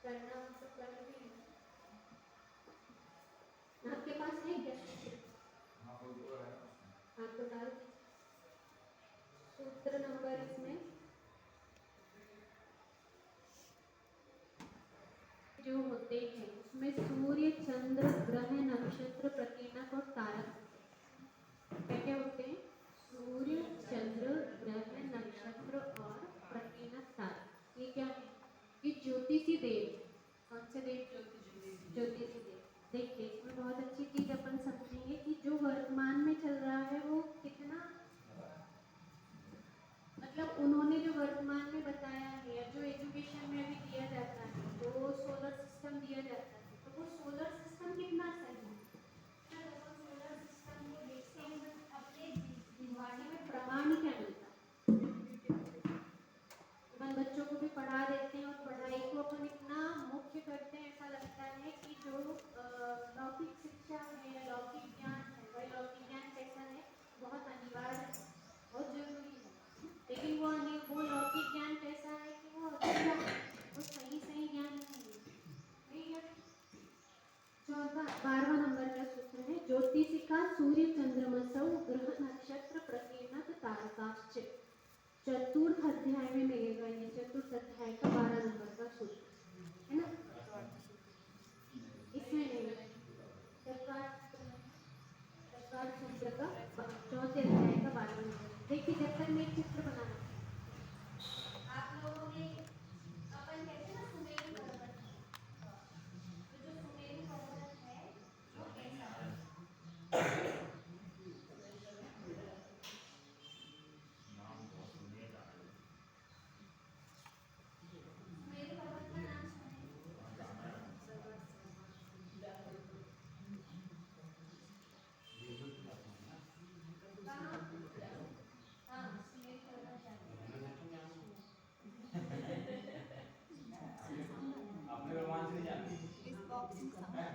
करना मतलब कर भी है। आपके पास है क्या सूत्र? हाँ तो डाल दीजिए सूत्र नंबर इसमें जो होते हैं उसमें सूर्य चंद्र ग्रह नक्षत्र प्रकीर्णक और तारक क्या क्या होते हैं? सूर्य चंद्र ग्रह नक्षत्र और प्रकीर्णक तारक। ये क्या है? ये ज्योतिषी देव। कौन से देव? ज्योतिषी देव। देखिए इसमें बहुत अच्छी चीज अपन समझेंगे कि जो वर्तमान में चल रहा है वो कितना मतलब उन्होंने जो वर्तमान में बताया है या जो एजुकेशन में अभी दिया जाता है, जो सोलर सिस्टम दिया जाता है, तो वो सोलर सिस्टम कितना सही है? जब अपन सोलर सिस्टम को देखते हैं तो अपने दिमाग में प्रमाण क्या मिलता है? अपन बच्चों को भी पढ़ा देते हैं और पढ़ाई को अपन इतना मुख्य करते हैं, ऐसा लगता है कि जो लौकिक शिक्षा है या लौकिक ज्ञान है, वह लौकिक ज्ञान कैसा है? बहुत अनिवार्य है, बहुत जरूरी है। लेकिन वो लौकिक ज्ञान कैसा है कि वो अधूरा है, वो सही ज्ञान नहीं है। 12वां नंबर का सूत्र है ज्योतिषिका सूर्य चंद्रमसौ ग्रह नक्षत्र प्रकीर्णक तारकाश्च। चतुर्थ अध्याय में मिलेगा, ये चतुर्थ अध्याय का 12 नंबर का सूत्र है ना। इसमें नहीं चतुर्थ सूत्र का चौथे अध्याय का 12 नंबर। देखिए जब तक मैं एक चित्र बनाना आप लोगों ने अपन कहते हैं ना सुमेरु पर्वत है, तो जो सुमेरु पर्वत है वो कैसा है? सुमेरु पर्वत का नाम सुने? कहाँ? हाँ सुमेरु पर्वत अपने रोमांच नहीं जानती इस बॉक्स में है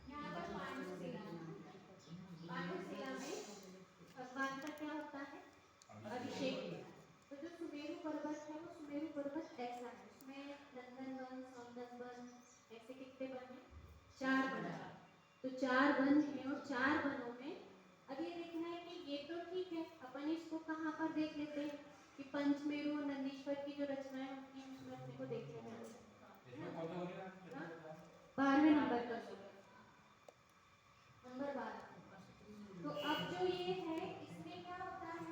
यहाँ पर पांडुशिला में भगवान का क्या होता है? अभिषेक होता है। तो जो सुमेरु पर्वत है वो सुमेरु पर्वत ऐसा है, उसमें नंदन वन सौंदन वन ऐसे कितने वन है? 4 वन। तो 4 वन है और 4 वनों में अब ये देखना है कि ये तो ठीक है, अपन इसको कहाँ पर देख लेते हैं कि पंचमेरु और नंदीश्वर की जो रचनाएं होती हैं उसमें अपने को देख लेना है। इसमें कौन सा बोलेगा? 12वें नंबर का सूत्र नंबर 12। तो अब जो ये है इसमें क्या होता है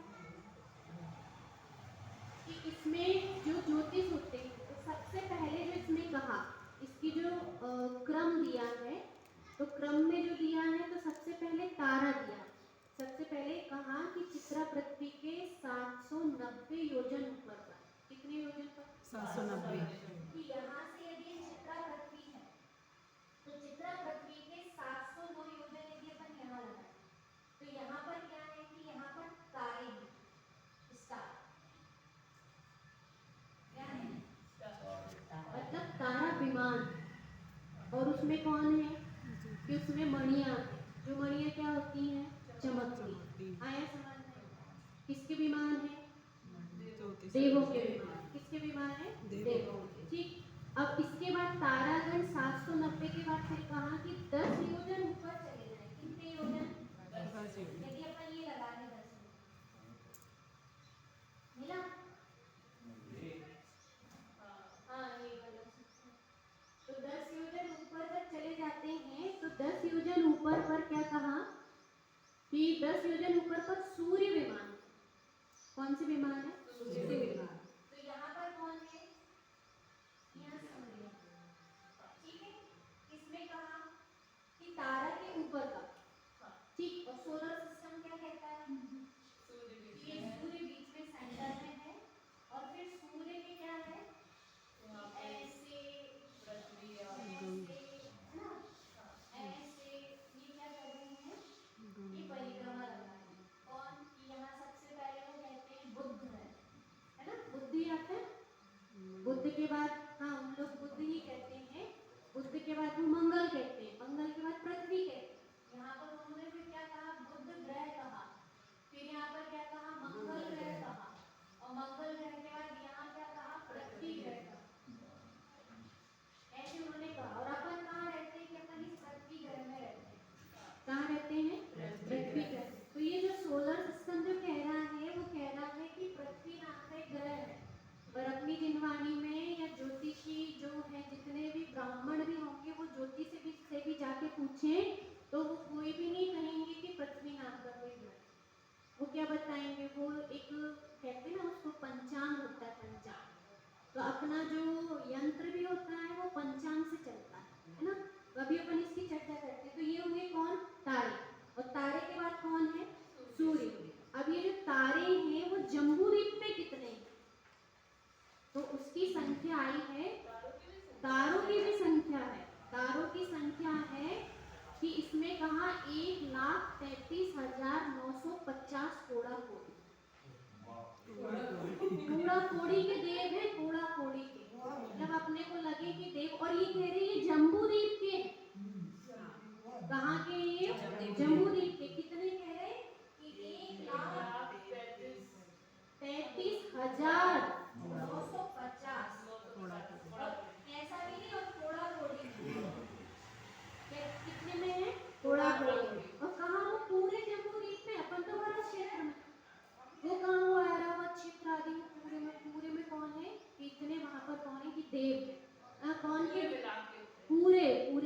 कि इसमें जो ज्योतिष होते हैं तो सबसे पहले जो इसमें कहा इसकी जो क्रम दिया है, तो क्रम में जो दिया है तो सबसे पहले तारा दिया। सबसे पहले कहा कि चित्रा पृथ्वी के 790 योजन ऊपर पर। कितने योजन पर? 790। कि यहाँ से यदि चित्रा पृथ्वी है तो चित्रा पृथ्वी के 709 योजन यदि अपन यहाँ लगाए तो यहाँ पर क्या है कि यहाँ पर तारे हैं, स्टार। क्या है? मतलब तारा विमान। और उसमें कौन है कि उसमें मणियां हैं, जो मणियां क्या होती हैं? चमकती। आया समझ में? किसके विमान है? देवों के विमान। किसके विमान है? देवों के। ठीक। अब इसके बाद तारागण 790 के बाद फिर कहा कि 10 योजन ऊपर चले जाए। कितने योजन? 10 योजन। यदि अपन ये लगा दें 10 मिला? हाँ ये वाला तो 10 योजन ऊपर तक चले जाते हैं। तो 10 योजन ऊपर पर क्या कहा कि 10 योजन ऊपर पर सूर्य विमान। कौन सी विमान है? सूर्य विमान। तो यहाँ पर कौन है? यहाँ सूर्य। ठीक है। इसमें कहा कि तारा के ऊपर का। ठीक। और सोलर सिस्टम क्या कहता है? ये सूर्य बीच में सेंटर में है और फिर सूर्य के क्या है? ऐसे पृथ्वी और ऐसे है ना, ऐसे ये क्या कर रहे हैं? ये परिक्रमा लगा रहे हैं। कौन? कि यहाँ सबसे पहले वो कहते हैं बुध है ना, के बाद वो मंगल कहते हैं, मंगल के बाद पृथ्वी कहते हैं। यहाँ पर उन्होंने फिर क्या कहा, बुध ग्रह कहा, फिर यहाँ पर क्या कहा, मंगल ग्रह कहा, और मंगल ग्रह के बाद यहाँ क्या कहा, पृथ्वी ग्रह कहा। ऐसे उन्होंने कहा। और अपन कहाँ रहते हैं कि अपन इस पृथ्वी ग्रह में रहते हैं। कहाँ रहते हैं, पृथ्वी ग्रह। तो ये जो सोलर सिस्टम जो कह रहा है वो कह रहा है कि पृथ्वी नाम का एक ग्रह है। और अपनी जिनवाणी में या ज्योतिषी जो है, जितने भी ब्राह्मण भी होंगे, वो ज्योतिष से भी जाके पूछें तो वो कोई भी नहीं कहेंगे कि पृथ्वी नाम का कोई ग्रह। वो क्या बताएंगे, वो एक कहते हैं ना उसको, पंचांग होता है, पंचांग। तो अपना जो यंत्र भी होता है वो पंचांग से चलता है ना। तो अभी अपन इसकी चर्चा करते हैं। तो ये हुए कौन, तारे। और तारे के बाद कौन है, सूर्य। अब ये जो तारे हैं वो जम्बूद्वीप पे कितने हैं, तो उसकी संख्या आई है, तारों की भी संख्या है, तारों की संख्या है कि इसमें कहा 1,33,950 कोड़ा कोड़ी। कूड़ा कोड़ी के देव है, कूड़ा कोड़ी के, मतलब अपने को लगे कि देव। और ये कह रहे हैं जम्बूद्वीप के, कहाँ के, ये जम्बूद्वीप के। कितने कह रहे हैं कि 1,33,950। ऐसा भी नहीं, और कोड़ा कोड़ी कितने में है, कोड़ा कोड़ी। और कहाँ, वो पूरे जम्बूद्वीप में, अपन तो भारत क्षेत्र में, वो कहाँ हुआ, ऐरावत क्षेत्र आदि में, पूरे में कौन है, इतने वहां पर कौन है कि देव है। कौन के, पूरे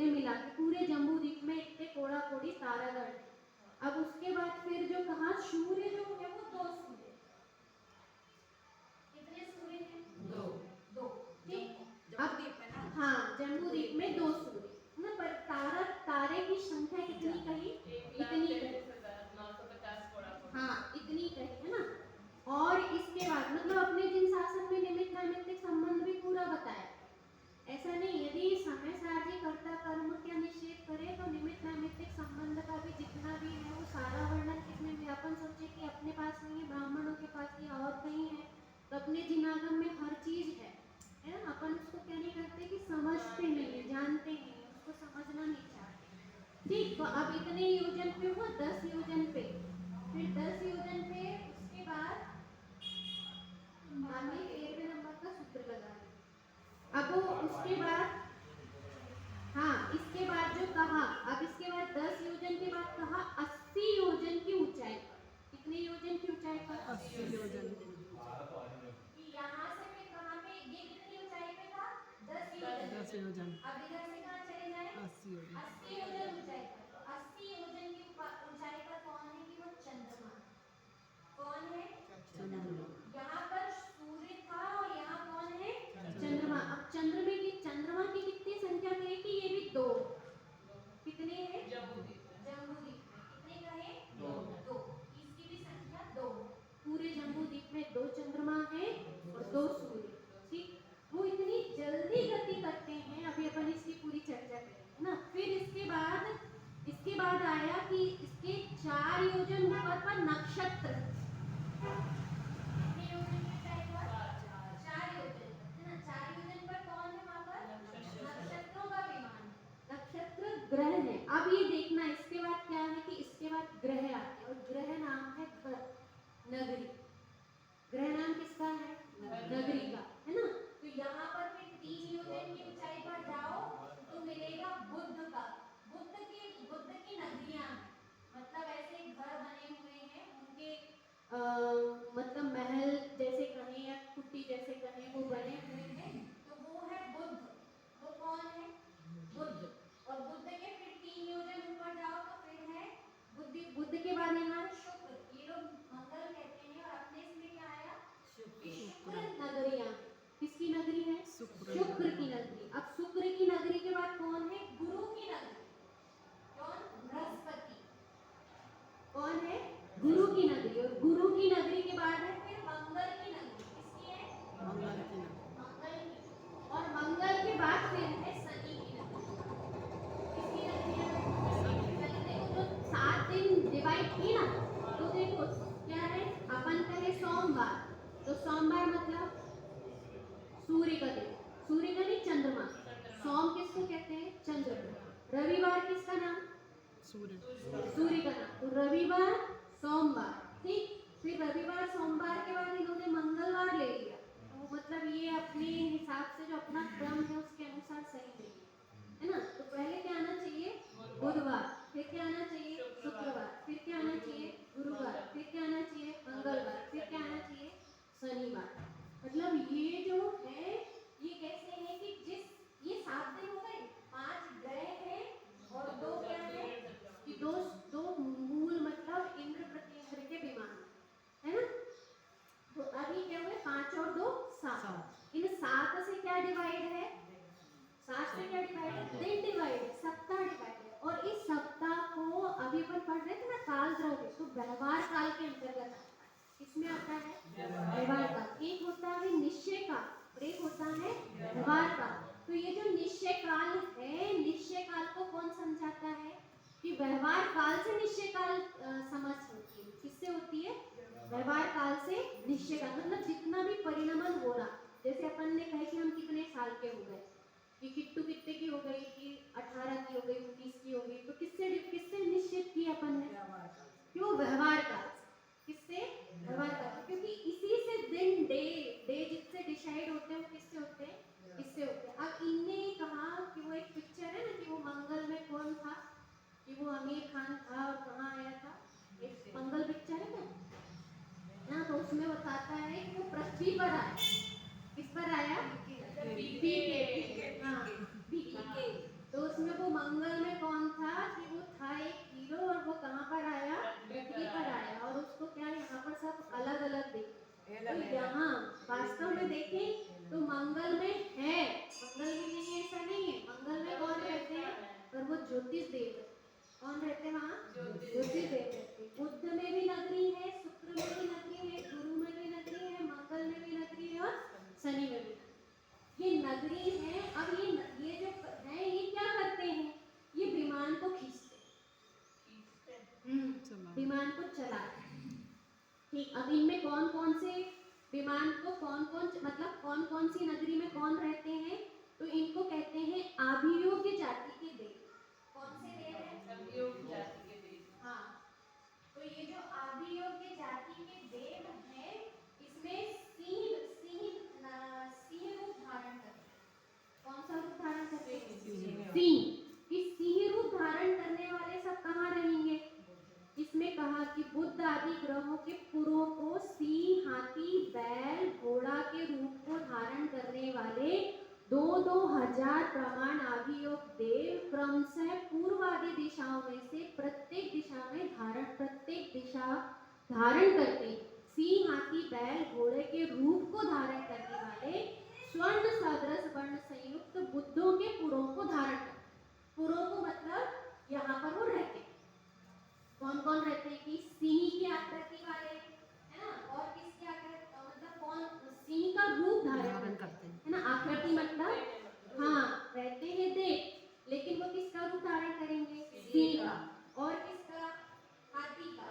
मिला के पूरे जम्बूद्वीप में इतने कोड़ा कोड़ी तारागण है। अब उसके बाद फिर जो कहा, सूर्य जो है वो 2 सूर्य। कितने सूर्य हैं, 2। ठीक, अब हाँ, जम्बूद्वीप में 2 सूर्य ना। पर तारे की संख्या कितनी कही, इतनी कही, हाँ इतनी कही है ना। और इसके बाद मतलब अपने जिन शासन में निमित्त नैमित्तिक संबंध भी पूरा बताया। ऐसा नहीं, यदि समय सारणी कर्ता कर्म क्या निषेध करे तो निमित्त नैमित्तिक संबंध का भी जितना भी है वो सारा वर्णन किसमें भी। अपन सोचे कि अपने पास नहीं है, ब्राह्मणों के पास ही और कहीं है, तो अपने जिनागम में हर चीज है ना। अपन उसको क्या नहीं करते कि समझते नहीं है, जानते नहीं है, उसको समझना नहीं चाहते। ठीक, तो अब इतने योजन पे हुआ, 10 योजन पे, फिर 10 योजन पे उसके बाद हमने 13वें नंबर का सूत्र लगा। अब उसके बाद, हाँ इसके बाद जो कहा, अब इसके बाद 10 योजन के बाद कहा 80 योजन की ऊंचाई पर। कितने योजन की ऊंचाई पर, 80 योजन। यहाँ से फिर कहाँ पे, ये कितनी ऊंचाई पे था, 10 योजन। योजन। अब इधर से कहाँ चले जाए, 80 योजन। 80 योजन ऊंचाई पर। तो 80 योजन की ऊंचाई पर कौन है कि वो चंद्रमा। कौन है, चंद्रमा। यहाँ पर सूर्य था और यहाँ कौन है, चंद्रमा। अब चंद्रमा की कितनी संख्या कहे कि ये भी 2। कितने हैं, जम्बूद्वीप में कितने कहे, 2। इसकी भी संख्या 2। पूरे जम्बूद्वीप में 2 चंद्रमा है और 2 सूर्य। ठीक, वो इतनी जल्दी गति करते हैं। अभी अपन इसकी पूरी चर्चा करेंगे ना। फिर इसके बाद आया कि इसके 4 योजन ऊपर पर नक्षत्र। कितने योजन की ऊंचाई पर, 4 योजन है ना। 4 योजन पर कौन है, वहां पर नक्षत्रों का विमान, नक्षत्र ग्रह है। अब ये देखना, इसके बाद क्या है कि इसके बाद ग्रह आते हैं, और ग्रह नाम है नगरी। ग्रह नाम किसका है, नगरी का, है ना। तो यहाँ पर फिर 3 योजन की ऊंचाई पर जाओ तो मिलेगा बुद्ध का। बुद्ध की नगरियां हैं, मतलब ऐसे घर बने हुए हैं उनके, मतलब महल जैसे कहें या कुटी जैसे कहें, वो बने हुए हैं। तो वो है बुद्ध। वो कौन है, बुद्ध। और बुद्ध के फिर 3 योजन ऊपर जाओ तो फिर है बुद्ध के बाद यहाँ है शुक्र। ये लोग मंगल कहते हैं, और अपने इसमें क्या आया, शुक्र नगरियां। किसकी नगरी है, शुक्र की नगरी। अब शुक्र की नगरी के बाद कौन है, गुरु की नगरी। कौन, बृहस्पति। कौन है, गुरु की नगरी। और गुरु की नगरी के बाद है फिर मंगल की नगरी। किसकी है, मंगल की। और मंगल के बाद फिर है शनि की नगरी। किसकी नगरी है, शनि। देखो जो 7 दिन डिवाइड की ना, तो देखो क्या है, अपन कहे सोमवार, तो सोमवार मतलब सूर्य का दिन, सूर्य का नहीं, चंद्रमा। सोम किसको कहते हैं, चंद्र को। रविवार किसका नाम? सूर्य। सूर्य का नाम। तो रविवार, सोमवार, ठीक। फिर रविवार सोमवार के बाद इन्होंने मंगलवार ले लिया, तो मतलब ये अपने हिसाब से जो अपना क्रम है उसके अनुसार सही नहीं है ना। तो पहले क्या आना चाहिए? बुधवार, फिर क्या आना चाहिए? शुक्रवार, फिर क्या आना चाहिए? गुरुवार, फिर क्या आना चाहिए? मंगलवार, फिर क्या आना चाहिए? शनिवार। मतलब ये जो है ये कैसे है कि जिस ये 7 दिन हो गए, 5 ग्रह हैं और 2 क्या है कि दो दो मूल मतलब इंद्र प्रत्येंद्र के विमान है ना। तो अभी क्या हुए? 5 और 2 7। इन 7 से क्या डिवाइड है? 7 से क्या डिवाइड है? दिन डिवाइड है, सप्ताह डिवाइड है। और इस सप्ताह को अभी अपन पढ़ रहे थे ना काल द्रव्य, तो व्यवहार काल के अंतर्गत आता है। किसमें आता है? व्यवहार काल। एक होता है निश्चय काल और एक होता है व्यवहार काल। तो ये जो निश्चय काल है, निश्चय काल को कौन समझाता है? कि व्यवहार काल से निश्चय काल समझ होती है। किससे होती है? व्यवहार काल से निश्चय काल। मतलब जितना भी परिणमन हो रहा, जैसे अपन ने कहे कि हम कितने साल के हो गए, कि किट्टू कितने की हो गई, कि 18 की हो गई, 19 की हो गई, तो किससे किससे निश्चित किया अपन ने? क्यों? व्यवहार काल से। किससे? व्यवहार काल से। क्योंकि इसी से दिन डे डे जिससे डिसाइड होते हैं वो किससे होते हैं? इससे होते हैं। अब इनने कहा कि वो एक पिक्चर है ना कि वो मंगल में कौन था, कि वो आमिर खान था और कहाँ आया था, एक मंगल पिक्चर है ना, तो उसमें बताता है कि वो पृथ्वी पर आया। किस पर आया? बीके। हाँ, बीके। तो उसमें वो मंगल में कौन था कि वो था एक हीरो और वो कहाँ पर आया? पृथ्वी पर आया। और उसको क्या यहाँ पर सब अलग अलग दिखे। तो यहाँ वास्तव में देखें तो मंगल में है, मंगल में नहीं है ऐसा नहीं है। मंगल में कौन रहते हैं? पर वो ज्योतिष देव है। कौन रहते हैं वहाँ? ज्योतिष देव रहते हैं। बुध में भी नगरी है, शुक्र में भी नगरी है, गुरु में भी नगरी है, मंगल में भी नगरी है और शनि में भी। ये नगरी है। अब ये जो है ये क्या करते हैं? ये विमान को खींचते हैं, विमान को चलाते हैं। ठीक। अब इनमें कौन कौन से विमान को कौन कौन मतलब कौन कौन सी नगरी में कौन रहते हैं? तो इनको कहते हैं आभियोग्य जाति के देव। कौन से देव हैं? अभियोग जाति के देव। हाँ, तो ये जो आभियोग्य जाति के देव हैं इसमें सिंह रूप धारण करते हैं। कौन सा रूप धारण करते हैं? सिंह। इस सिंह रूप धारण करने वाले सब कहाँ रहेंगे? इसमें कहा कि बुध आदि ग्रहों के पुरों को सिंह, हाथी, बैल, घोड़ा के रूप को धारण करने वाले 2-2 हजार प्रमाण आभियोग देव क्रमशः पूर्व आदि दिशाओं में से प्रत्येक दिशा धारण करते सिंह, हाथी, बैल, घोड़े के रूप को धारण करने वाले स्वर्ण सदृश वर्ण संयुक्त बुद्धों के पुरों को धारण करते। पुरों को मतलब यहाँ पर वो रहते कौन कौन रहते हैं? कि सिंह की आकृति वाले है ना, और किसकी आकृति मतलब कौन सिंह का रूप धारण करते हैं है ना। आकृति मतलब हाँ रहते हैं देव, लेकिन वो किसका रूप धारण करेंगे? सिंह का। और किसका? हाथी का।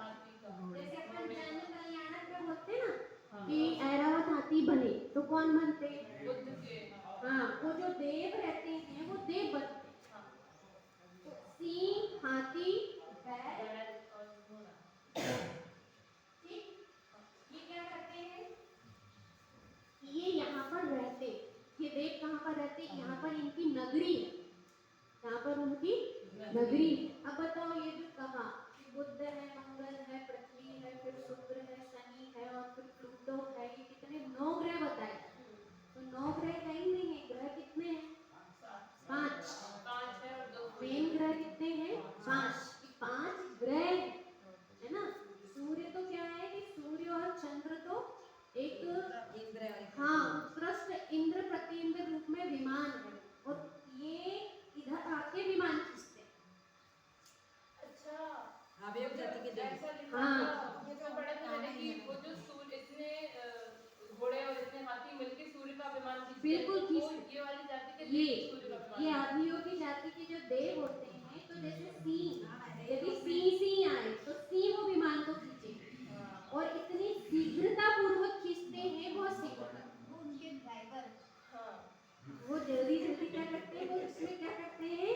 जैसे अपन जन कल्याणक में बोलते हैं ना कि ऐरावत हाथी बने, तो कौन बनते? बुद्ध के। हाँ, वो जो देव रहते हैं वो देव बनते हैं। तो सिंह, हाथी, बैल, ठीक। ये क्या करते हैं? ये यहाँ पर रहते, ये देव कहाँ पर रहते? यहाँ पर इनकी नगरी है, यहाँ पर उनकी नगरी है। अब बताओ ये जो कहा कि बुध है, मंगल है, पृथ्वी है, फिर शुक्र है, शनि है और फिर प्लूटो है, ये कितने 9 ग्रह बताए। तो 9 ग्रह है ही नहीं है। ग्रह कितने हैं? 5। 5 है और 2 मेन ग्रह कितने हैं? 5। 5 ग्रह है ना। सूर्य तो क्या है कि सूर्य और चंद्र तो एक हाँ उत्कृष्ट इंद्र प्रत्येंद्र रूप में विमान है और ये इधर आके विमान खींचते हैं। अच्छा अभियोग जाति के देव। ऐसा लिखा हाँ। था। ये तो पढ़ा था मैंने कि वो जो सूर्य इतने घोड़े और इतने हाथी मिलके सूर्य का विमान खींचते हैं। बिल्कुल तो खींचते ये वाली जाति के ये देव सूर्य का विमान ये आभियोगी जाति के जो देव होते हैं, तो जैसे सिंह, यदि सिंह आए तो सिंह वो विमान को खींचेंगे और इतनी शीघ्रता पूर्वक खींचते हैं। बहुत शीघ्रता, वो उनके ड्राइवर हाँ। वो जल्दी जल्दी क्या करते हैं, वो उसमें क्या करते हैं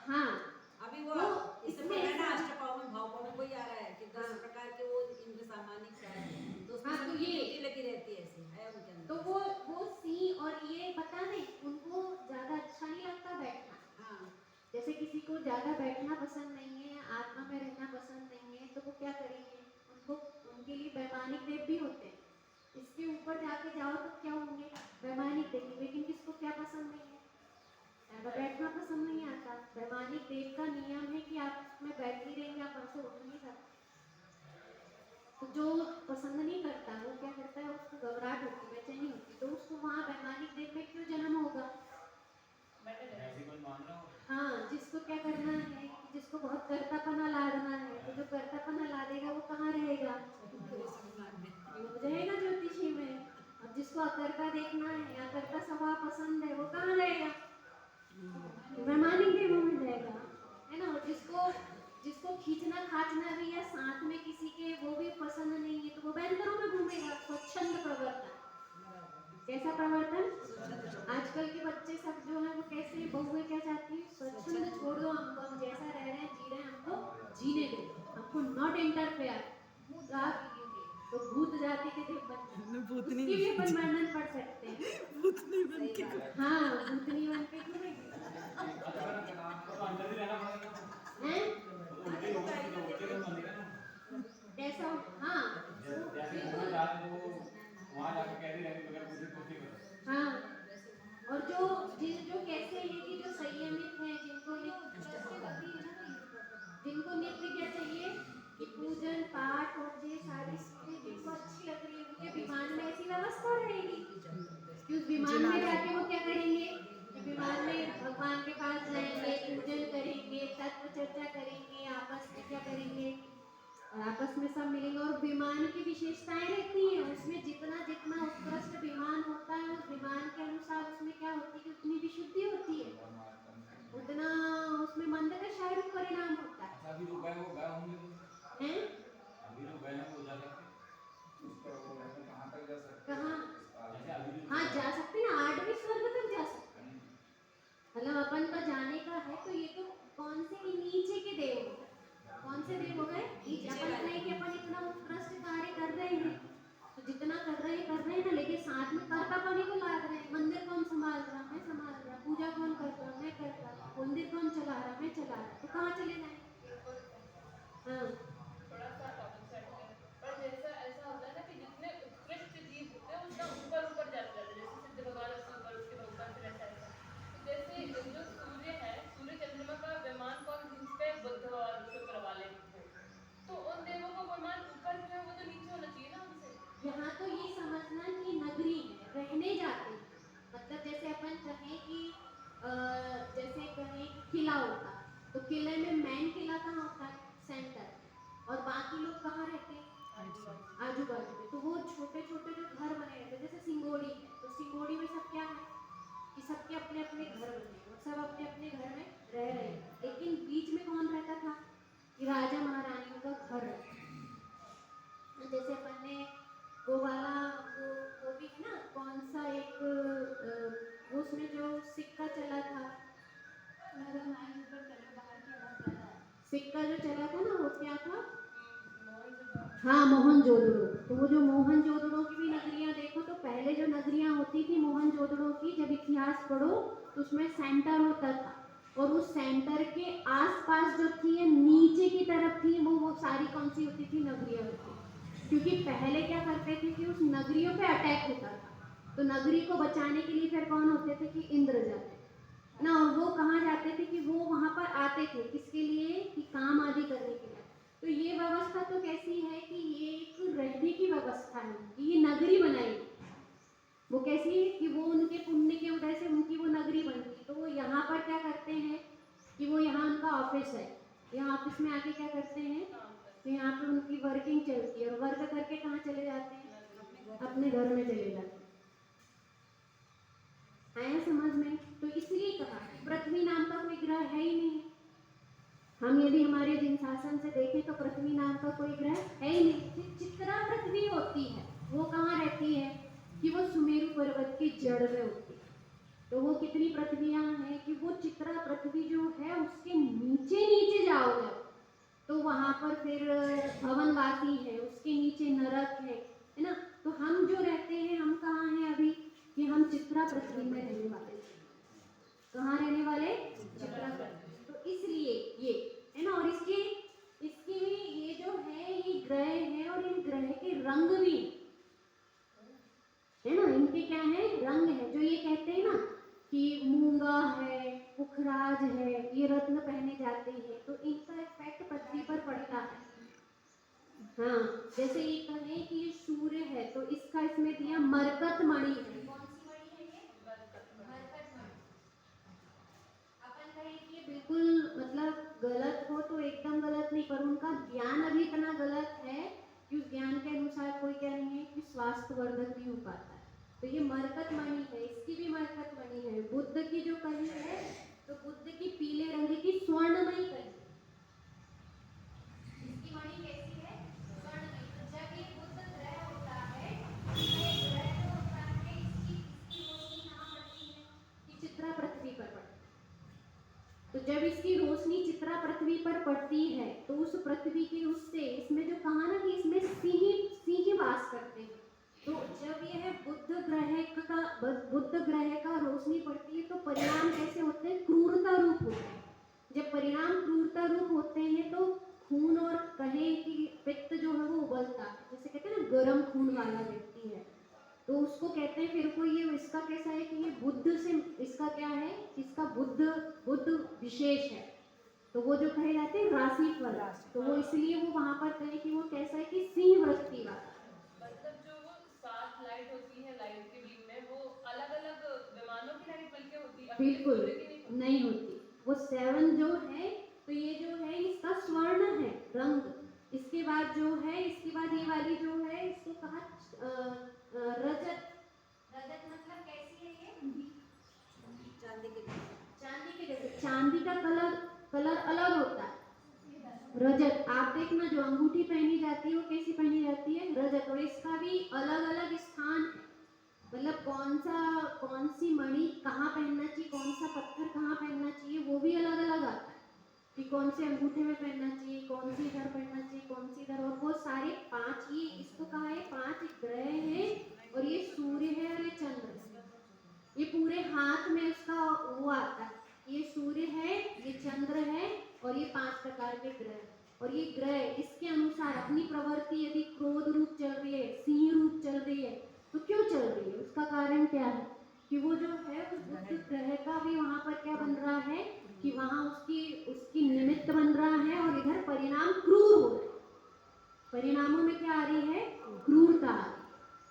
हाँ अभी वो तो इससे इसमें पहले ना ऐसा- अष्टपाव में भावों में कोई आ रहा है कि 10 हाँ। प्रकार के वो इंद्र सामानिक का है, तो उसमें हाँ, तो सबकी ये- ड्यूटी लगी रहती है, ऐसी है उनके अंदर। तो वो सी और ये पता नहीं उनको ज्यादा अच्छा नहीं लगता बैठना। हाँ जैसे किसी को ज्यादा बैठना पसंद नहीं है, आत्मा में रहना पसंद नहीं है, तो वो क्या करेंगे, उनको उनके लिए वैमानिक देव भी होते हैं। इसके ऊपर जाके जाओ तो क्या होंगे, वैमानिक देव। लेकिन किसको क्या पसंद नहीं है, ज्यादा बैठना पसंद नहीं आता। वैमानिक देव का नियम है कि आप उसमें बैठ ही रहेंगे, आप वहां से उठ नहीं सकते। तो जो पसंद नहीं करता वो क्या करता है, उसको घबराहट होती, बेचैनी होती, तो उसको वहाँ वैमानिक देव में क्यों जन्म होगा। ऐसी कोई मान रहा हो हाँ, जिसको क्या करना है, जिसको बहुत कर्तापना लादना है, तो जो कर्तापना लादेगा वो कहाँ रहेगा, वो रहेगा ज्योतिषी में। अब जिसको अकर्ता देखना है, अकर्ता स्वभाव पसंद है, वो कहाँ रहेगा, वैमानिक देवों में रहेगा, है ना। और जिसको जिसको खींचना खाचना भी है, साथ में किसी के वो भी पसंद नहीं है, तो वो बैंकरों में घूमेगा। स्वच्छंद प्रवर्तन, कैसा प्रवर्तन। आजकल के बच्चे सब जो है वो कैसे, बहुएं क्या चाहती है, स्वच्छंद छोड़ दो हमको, हम जैसा रह रहे हैं जी रहे हैं, हमको जीने दो, हमको नॉट इंटरफेयर। तो भूत जाति के देव बन, उसकी भी अपन वर्णन पढ़ सकते हैं। भूतनी बन के हाँ, भूतनी बन के घूमेगी। तो अंदर ही रहना पड़ेगा हैं? तो उल्टे होगा तो उल्टे लोग बनेगा ना कैसा हो? हाँ जैसे वहाँ जाके वो वहाँ जाके कह रही रहेगी बगैर पूछे कुछ नहीं करो हाँ। और जो कैसे है कि जो संयमित है, जिनको नित्य क्या चाहिए कि पूजन पाठ और ये सारी चीजें जिनको अच्छी लग रही है, उनके विमान में ऐसी व्यवस्था रहेगी कि उस विमान में जाके वो क्या करेंगे, कि विमान में भगवान के पास जाएंगे, पूजन करेंगे, तत्व चर्चा करेंगे, आपस में क्या करेंगे, और आपस में सब मिलेंगे। और विमान की विशेषताएं रहती हैं, उसमें जितना जितना उत्कृष्ट विमान होता है, उस विमान के अनुसार उसमें क्या होती है कि उतनी विशुद्धि होती है, उतना उसमें मंद का शारीरिक परिणाम होता है। अच्छा अभी लोग गए होंगे हैं? अभी लोग गए हैं वो जा सकते कहाँ तक जा सकते कहाँ? जैसे अभी जो हाँ, जा सकते हैं, 8वें स्वर्ग तक जा सकते हैं। मतलब अपन का जाने का है, तो ये तो कौन से नीचे के देव हो गए, कौन से देव हो गए नीचे। अपन नहीं कि अपन इतना उत्कृष्ट कार्य कर रहे हैं, तो जितना कर रहे हैं ना, लेकिन साथ में कर्तापनी को लाद रहे हैं। मंदिर कौन संभाल रहा, मैं संभाल रहा, पूजा कौन कर रहा, मैं कर रहा, मंदिर कौन चला रहा, मैं चला रहा, तो कहाँ चले जाएंगे। हाँ थोड़ा सा टॉपिक से हटके, पर जैसा ऐसा होता है ना कि जितने उत्कृष्ट जीव होते हैं उतना ऊपर ऊपर जाते जाते हैं, जैसे सिद्ध भगवान उससे ऊपर, उसके भगवान से रहता है। तो जैसे जो सूर्य है, सूर्य चंद्रमा का विमान कौन खींचता है, बुध और शुक्र वाले को। तो उन देवों का विमान ऊपर जो है वो तो नीचे होना चाहिए ना उनसे। यहाँ तो ये समझना कि नगरी है, रहने जाते हैं। मतलब जैसे अपन कहें कि जैसे कहें किला होता, तो किले में मेन किला कहाँ होता है, सेंटर, और बाकी लोग कहाँ रहते हैं, आजू बाजू में। तो वो छोटे छोटे जो घर बने रहते हैं, जैसे सिंगोड़ी है, तो सिंगोड़ी में सब क्या है कि सबके अपने अपने घर बने हैं, और सब अपने अपने घर में रह रहे हैं। लेकिन बीच में कौन रहता था कि राजा महारानियों का घर रहता था। जैसे अपन ने वो वाला वो भी है ना, कौन सा एक उसमें जो सिक्का चला था, सिक्का जो चला था ना, वो क्या था, हाँ मोहनजोदड़ो। तो वो जो मोहनजोदड़ो की भी नगरियां देखो, तो पहले जो नगरियां होती थी मोहनजोदड़ो की, जब इतिहास पढ़ो तो उसमें सेंटर होता था, और उस सेंटर के आसपास जो थी नीचे की तरफ थी वो सारी कौन सी होती थी, नगरियां होती थी। क्योंकि पहले क्या करते थे कि उस नगरियों पे अटैक होता था, तो नगरी को बचाने के लिए फिर कौन होते थे कि इंद्र जाते ना, और वो कहाँ जाते थे कि वो वहाँ पर आते थे, किसके लिए कि काम आदि करने के लिए। तो ये व्यवस्था तो कैसी है कि ये एक रहने की व्यवस्था है, कि ये नगरी बनाई, वो कैसी है कि वो उनके पुण्य के उदय से उनकी वो नगरी बनती। तो वो यहाँ पर क्या करते हैं कि वो यहाँ उनका ऑफिस है, यहाँ ऑफिस में आके क्या करते हैं, तो यहाँ पे उनकी वर्किंग चलती है, और वर्क करके कहाँ चले जाते हैं, अपने घर में चले जाते हैं। आया समझ में। तो इसलिए कहा पृथ्वी नाम का कोई ग्रह है ही नहीं। हम यदि हमारे जिन शासन से देखें तो पृथ्वी नाम का कोई ग्रह है ही नहीं। चित्रा पृथ्वी होती है, वो कहाँ रहती है कि वो सुमेरु पर्वत की जड़ में होती है। तो वो कितनी पृथ्वियां हैं कि वो चित्रा पृथ्वी जो है उसके नीचे नीचे जाओ जब, तो वहां पर फिर भवनवासी है, उसके नीचे नरक है ना। तो हम जो रहते हैं, हम कहाँ हैं अभी कि हम चित्रा पृथ्वी में रहने वाले हैं। कहाँ रहने वाले? चित्रा पृथ्वी। तो इसलिए ये है ना, और इसकी इसकी भी ये जो है ये ग्रह है, और इन ग्रह के रंग भी है ना, इनके क्या है? रंग है। जो ये कहते हैं ना कि मूंगा है, पुखराज है, ये रत्न पहने जाते हैं, तो इनका इफेक्ट पृथ्वी पर पड़ता है। हाँ, जैसे ये कहें कि ये सूर्य है, तो इसका इसमें दिया मरकत मणि है। कौन सी मणि है ये? मरकत मणि। अपन कहें कि ये बिल्कुल मतलब गलत हो तो एकदम गलत नहीं, पर उनका ज्ञान अभी इतना गलत है कि उस ज्ञान के अनुसार कोई क्या नहीं है कि स्वास्थ्यवर्धक नहीं हो पाता है। तो ये मरकत मणि है, इसकी भी मरकत मणि है। बुद्ध की जो कही है, तो बुद्ध की पीले रंग की स्वर्णमयी कही। इसकी मणि कैसी है? स्वर्णमयी। तो जब ये बुद्ध ग्रह होता है, ये ग्रह जो होता है, इसकी रोशनी कहाँ पड़ती है? कि चित्रा पृथ्वी पर पड़ती है। तो जब इसकी रोशनी चित्रा पृथ्वी पर पड़ती है, तो उस पृथ्वी के उससे इसमें जो कहा ना कि इसमें सिंह वास करते हैं, तो जब यह बुद्ध ग्रह का रोशनी पड़ती है, तो परिणाम कैसे होते हैं? क्रूरता रूप होते हैं। जब परिणाम क्रूरता रूप होते हैं, तो खून और कहे कि पित्त जो है वो उबलता है, जैसे कहते हैं ना गर्म खून वाला व्यक्ति है, तो उसको कहते हैं। फिर को ये इसका कैसा है कि ये बुद्ध से, इसका क्या है? इसका बुद्ध विशेष है, तो वो जो कहे जाते हैं राशिफल, तो वो इसलिए वो वहां पर कहे कि वो कैसा है कि सिंह वृत्ति वाला। मतलब जो वो 7 लाइट होती है लाइट के बीच में, वो अलग अलग विमानों की लाइट मिलके होती है, अकेले बिल्कुल सूर्य की नहीं होती। नहीं होती। वो 7 जो है, तो ये जो है इसका स्वर्ण है रंग। इसके बाद जो है, इसके बाद ये वाली जो है, इसको कहा रजत। रजत मतलब कैसी है ये? चांदी के जैसे। चांदी के जैसे। चांदी का कलर अलग होता है। रजत आप देखना, जो अंगूठी पहनी जाती है वो कैसी पहनी जाती है? रजत। और इसका भी अलग अलग स्थान है, मतलब कौन सी मणि कहाँ पहनना चाहिए, कौन सा पत्थर कहाँ पहनना चाहिए, वो भी अलग अलग आता है कि कौन से अंगूठे में पहनना चाहिए, कौन सी इधर पहनना चाहिए, कौन सी इधर। और वो सारे 5, ये इसको कहा है 5 ग्रह हैं, और ये सूर्य है और ये चंद्र है। ये पूरे हाथ में उसका वो आता है, ये सूर्य है, ये चंद्र है, और ये 5 प्रकार के ग्रह। और ये ग्रह इसके अनुसार अपनी प्रवृत्ति, यदि क्रोध रूप चल रही है, सिंह रूप चल रही है, तो क्यों चल रही है? उसका कारण क्या है कि वो जो है उस बुद्ध ग्रह का भी वहां पर क्या बन रहा है कि वहां उसकी निमित्त बन रहा है, और इधर परिणाम क्रूर हो रहे हैं। परिणामों में क्या आ रही है? क्रूरता आ रही है।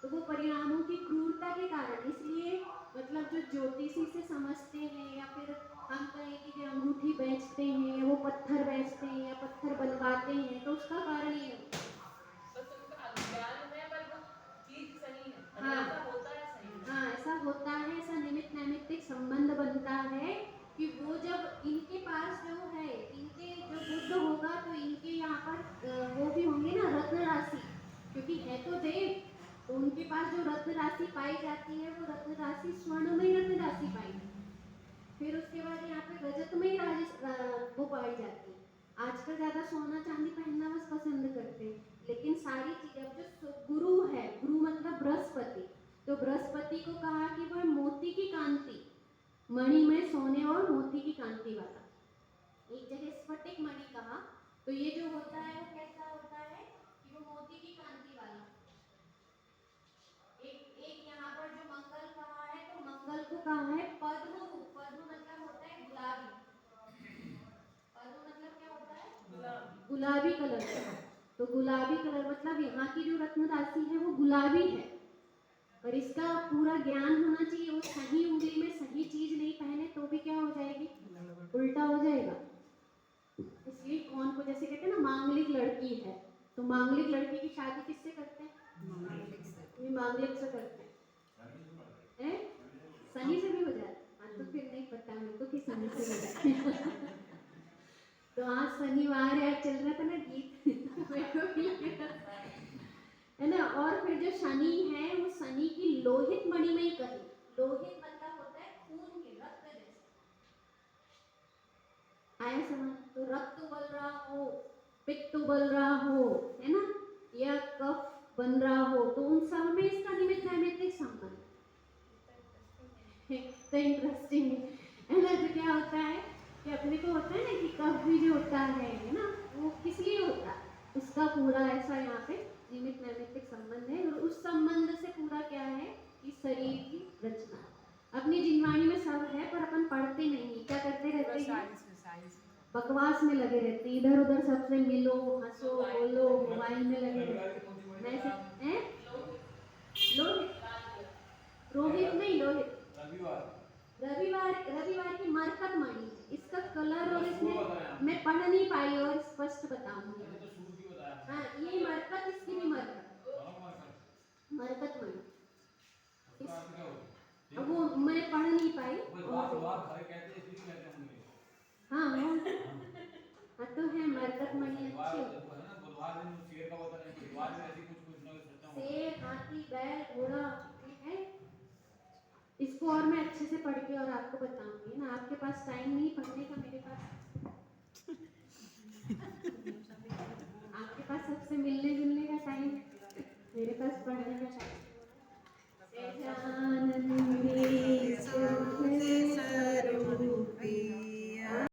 तो वो परिणामों की क्रूरता के कारण, इसलिए मतलब जो ज्योतिषी से समझते हैं, या फिर हम कहें कि जो अंगूठी बेचते हैं, वो पत्थर बेचते हैं या पत्थर बनवाते हैं, तो उसका कारण ये है। बस उनका अज्ञान है, पर वो चीज सही है। हाँ। ऐसा होता है सही। हाँ, ऐसा होता है, ऐसा निमित्त नैमित्तिक संबंध बनता है कि वो जब इनके पास जो है, इनके जो बुद्ध होगा, तो इनके यहाँ पर वो भी होंगे ना रत्न राशि, क्योंकि है तो देव, तो उनके पास जो रत्न राशि पाई जाती है, वो रत्न राशि स्वर्णमयी रत्न राशि पाई जाती है। फिर उसके बाद यहाँ पे रजतमयी वो पाई जाती है। आजकल ज्यादा सोना चांदी पहनना बस पसंद करते हैं, लेकिन सारी चीजें, अब जो गुरु है, गुरु मतलब बृहस्पति, तो बृहस्पति को कहा कि वह मोती की कांति, मणि में सोने और मोती की कांति वाला। एक जगह स्फटिक मणि कहा, तो ये जो होता है वो कैसा होता है कि वो मोती की कांति वाला। एक यहाँ पर जो मंगल कहा है, तो मंगल को कहा है पद्म रूप। पद्म मतलब होता है गुलाबी। पद्म मतलब क्या होता है? गुलाबी कलर का। तो गुलाबी कलर मतलब यहाँ की जो रत्न राशि है वो गुलाबी है, और इसका पूरा ज्ञान होना चाहिए। वो सही उंगली में सही चीज नहीं पहने तो भी क्या हो जाएगी? उल्टा हो जाएगा। इसलिए कौन को, जैसे कहते हैं ना मांगलिक लड़की है, तो मांगलिक लड़की की शादी किससे करते हैं? ये मांगलिक से करते हैं। शनि से भी हो जाए? हाँ, तो फिर नहीं पता मेरे को कि शनि से हो जाए। तो आज शनिवार है, चल रहा था ना गीत है ना। और फिर जो शनि है, वो शनि की लोहित मणिमयी कही। लोहित मतलब होता है खून आया समझ? तो रक्त उबल रहा हो, पित्त उबल रहा हो, है ना, या कफ बन रहा हो, तो उन सब में इसका निमित्त नैमित्तिक संबंध तो इंटरेस्टिंग है ना। तो क्या होता है कि अपने को होता है ना कि कफ भी जो होता है ना, वो किस लिए होता है, उसका पूरा ऐसा यहाँ पे निमित्त नैमित्तिक संबंध है। और उस संबंध से पूरा क्या है कि शरीर की रचना अपनी जिनवाणी में सब है, पर अपन पढ़ते नहीं, क्या करते रहते हैं, बकवास में लगे रहते हैं, इधर उधर सबसे मिलो, हंसो, बोलो, मोबाइल में लगे रहते हैं। मैसेज हैं, लोहित, रोहित नहीं, लोहित, रविवार रविवार की मरकत मणि है। इसका कलर और सूर्य इसमें बताया मैं पढ़ नहीं पाई और स्पष्ट बताऊंगी। मैंने तो सूर्य की बताया हाँ, ये मरकत, इसकी भी मरकत, दोनों मार कर मरकत मणि, उसका अर्थ क्या होता है? अब वो मैं पढ़ नहीं पाई। बुधवार बुधवार भाई कहते हैं, इसलिए कहते होंगे। हाँ हाँ, तो है मरकत मणि बुधवार अच्छी। वो है ना, बुधवार दिन शेर का होता है, बुधवार में ऐसी कुछ कुछ ना कुछ सच्चा होता है। शेर, हाथी, बैल, घोड़ा ये है। इसको और मैं अच्छे से पढ़ के और आपको बताऊंगी ना, आपके पास टाइम नहीं पढ़ने का